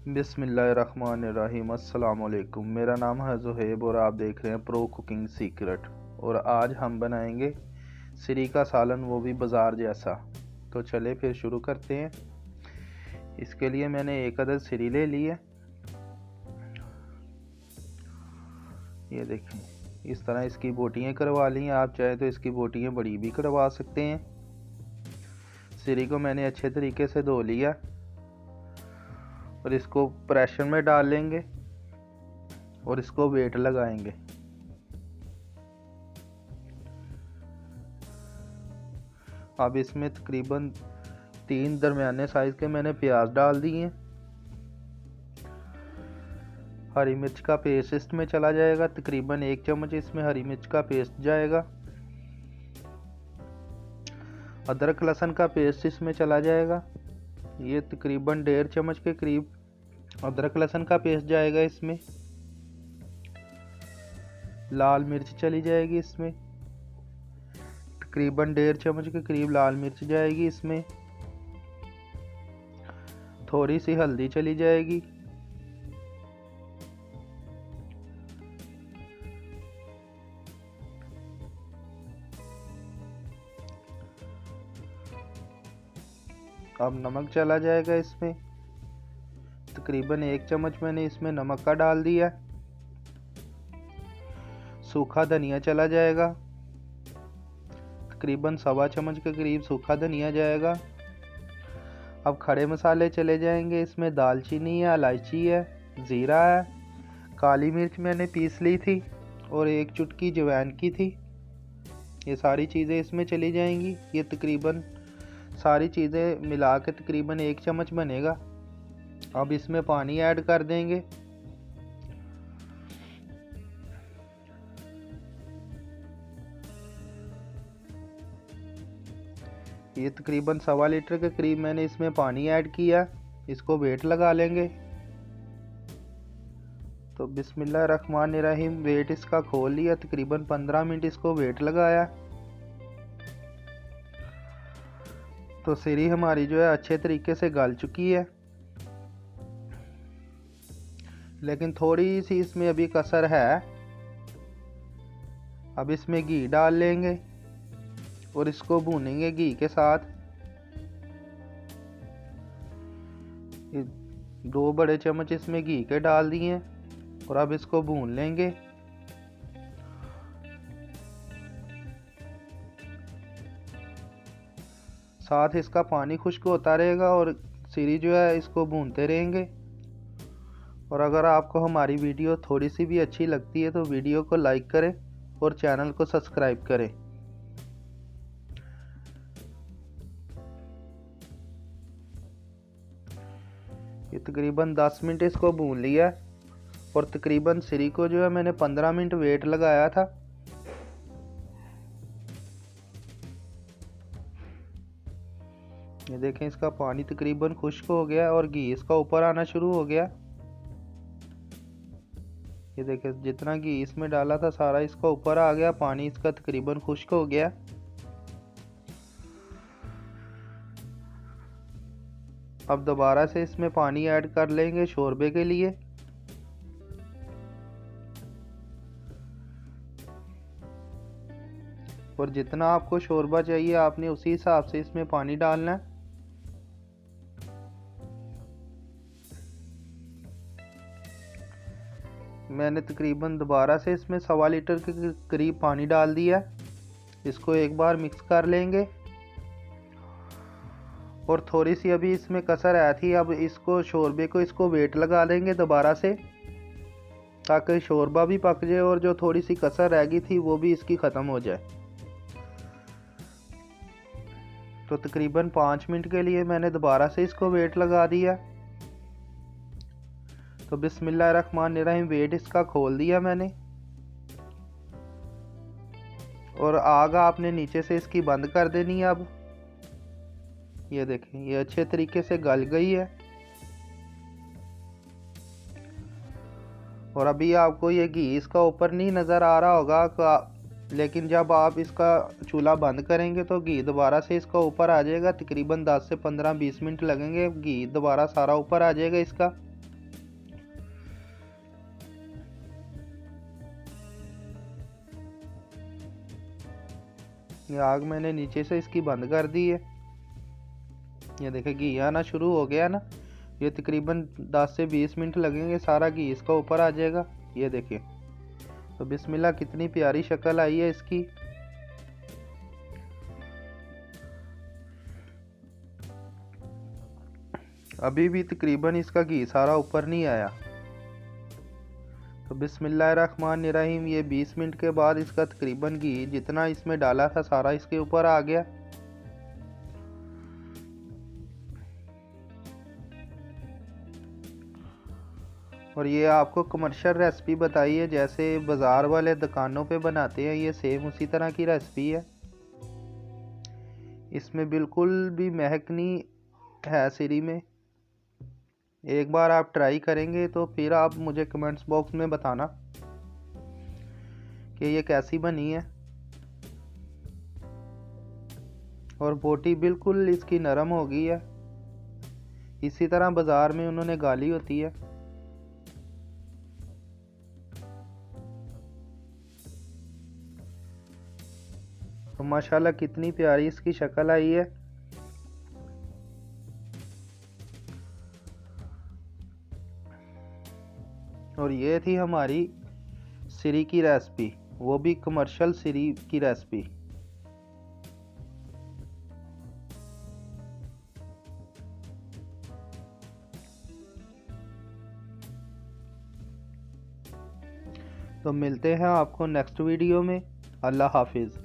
बिस्मिल्लाहिर्रहमानिर्रहीम। अस्सलाम वालेकुम। मेरा नाम है ज़ुहैब और आप देख रहे हैं प्रो कुकिंग सीक्रेट। और आज हम बनाएंगे सिरी का सालन, वो भी बाज़ार जैसा। तो चले फिर शुरू करते हैं। इसके लिए मैंने एक अदद सिरी ले ली है। ये देखें, इस तरह इसकी बोटियाँ करवा ली हैं। आप चाहे तो इसकी बोटियाँ बड़ी भी करवा सकते हैं। सिरी को मैंने अच्छे तरीके से धो लिया और इसको प्रेशर में डाल लेंगे और इसको वेट लगाएंगे। अब इसमें तकरीबन 3 दरमियाने साइज के मैंने प्याज डाल दिए। हरी मिर्च का पेस्ट इसमें चला जाएगा, तकरीबन 1 चम्मच इसमें हरी मिर्च का पेस्ट जाएगा। अदरक लहसुन का पेस्ट इसमें चला जाएगा, ये तकरीबन 1.5 चम्मच के करीब अदरक लहसुन का पेस्ट जाएगा। इसमें लाल मिर्च चली जाएगी, इसमें तकरीबन 1.5 चम्मच के करीब लाल मिर्च जाएगी। इसमें थोड़ी सी हल्दी चली जाएगी। अब नमक चला जाएगा, इसमें तकरीबन 1 चम्मच मैंने इसमें नमक का डाल दिया। सूखा धनिया चला जाएगा, तकरीबन 1.25 चम्मच के करीब सूखा धनिया जाएगा। अब खड़े मसाले चले जाएंगे। इसमें दालचीनी है, इलायची है, ज़ीरा है, काली मिर्च मैंने पीस ली थी और 1 चुटकी जवैन की थी। ये सारी चीज़ें इसमें चली जाएंगी। ये तकरीबन सारी चीज़ें मिला के तकरीबन 1 चम्मच बनेगा। अब इसमें पानी ऐड कर देंगे। ये तकरीबन 1.25 लीटर के करीब मैंने इसमें पानी ऐड किया। इसको वेट लगा लेंगे। तो बिस्मिल्लाहिर्रहमानिर्रहीम, वेट इसका खोल लिया। तकरीबन 15 मिनट इसको वेट लगाया। तो सिरी हमारी जो है अच्छे तरीके से गल चुकी है, लेकिन थोड़ी सी इसमें अभी कसर है। अब इसमें घी डाल लेंगे और इसको भूनेंगे घी के साथ। 2 बड़े चम्मच इसमें घी के डाल दिए और अब इसको भून लेंगे। साथ इसका पानी खुश्क होता रहेगा और सिरी जो है इसको भूनते रहेंगे। और अगर आपको हमारी वीडियो थोड़ी सी भी अच्छी लगती है तो वीडियो को लाइक करें और चैनल को सब्सक्राइब करें। ये तकरीबन 10 मिनट इसको भून लिया और तकरीबन सिरी को जो है मैंने 15 मिनट वेट लगाया था। ये देखें, इसका पानी तकरीबन खुश्क हो गया और घी इसका ऊपर आना शुरू हो गया। ये देखें, जितना घी इसमें डाला था सारा इसका ऊपर आ गया। पानी इसका तकरीबन खुश्क हो गया। अब दोबारा से इसमें पानी ऐड कर लेंगे शोरबे के लिए। और जितना आपको शोरबा चाहिए आपने उसी हिसाब से इसमें पानी डालना है। मैंने तकरीबन दोबारा से इसमें 1.25 लीटर के करीब पानी डाल दिया। इसको एक बार मिक्स कर लेंगे। और थोड़ी सी अभी इसमें कसर आई थी। अब इसको शोरबे को इसको वेट लगा देंगे दोबारा से, ताकि शोरबा भी पक जाए और जो थोड़ी सी कसर रह गई थी वो भी इसकी ख़त्म हो जाए। तो तकरीबन 5 मिनट के लिए मैंने दोबारा से इसको वेट लगा दिया। तो बिस्मिल्लाहिर्रहमानिर्रहीम, वेट इसका खोल दिया मैंने और आग आपने नीचे से इसकी बंद कर देनी है। अब ये देखें, ये अच्छे तरीके से गल गई है। और अभी आपको ये घी इसका ऊपर नहीं नज़र आ रहा होगा, लेकिन जब आप इसका चूल्हा बंद करेंगे तो घी दोबारा से इसका ऊपर आ जाएगा। तकरीबन 10 से 15-20 मिनट लगेंगे, घी दोबारा सारा ऊपर आ जाएगा इसका। ये आग मैंने नीचे से इसकी बंद कर दी है। ये देखिए घी आना शुरू हो गया ना। ये तकरीबन 10 से 20 मिनट लगेंगे, सारा घी इसका ऊपर आ जाएगा। ये देखिए, तो बिस्मिल्लाह कितनी प्यारी शक्ल आई है इसकी। अभी भी तकरीबन इसका घी सारा ऊपर नहीं आया। तो बिस्मिल्लाहिर्रहमानिर्रहीम, ये 20 मिनट के बाद इसका तकरीबन घी जितना इसमें डाला था सारा इसके ऊपर आ गया। और ये आपको कमर्शियल रेसिपी बताई है, जैसे बाज़ार वाले दुकानों पे बनाते हैं, ये सेम उसी तरह की रेसिपी है। इसमें बिल्कुल भी महक नहीं है सिरी में। एक बार आप ट्राई करेंगे तो फिर आप मुझे कमेंट्स बॉक्स में बताना कि ये कैसी बनी है। और बोटी बिल्कुल इसकी नरम हो गई है, इसी तरह बाज़ार में उन्होंने गाली होती है। तो माशाल्लाह कितनी प्यारी इसकी शक्ल आई है। और ये थी हमारी सिरी की रेसिपी, वो भी कमर्शियल सिरी की रेसिपी। तो मिलते हैं आपको नेक्स्ट वीडियो में। अल्लाह हाफिज़।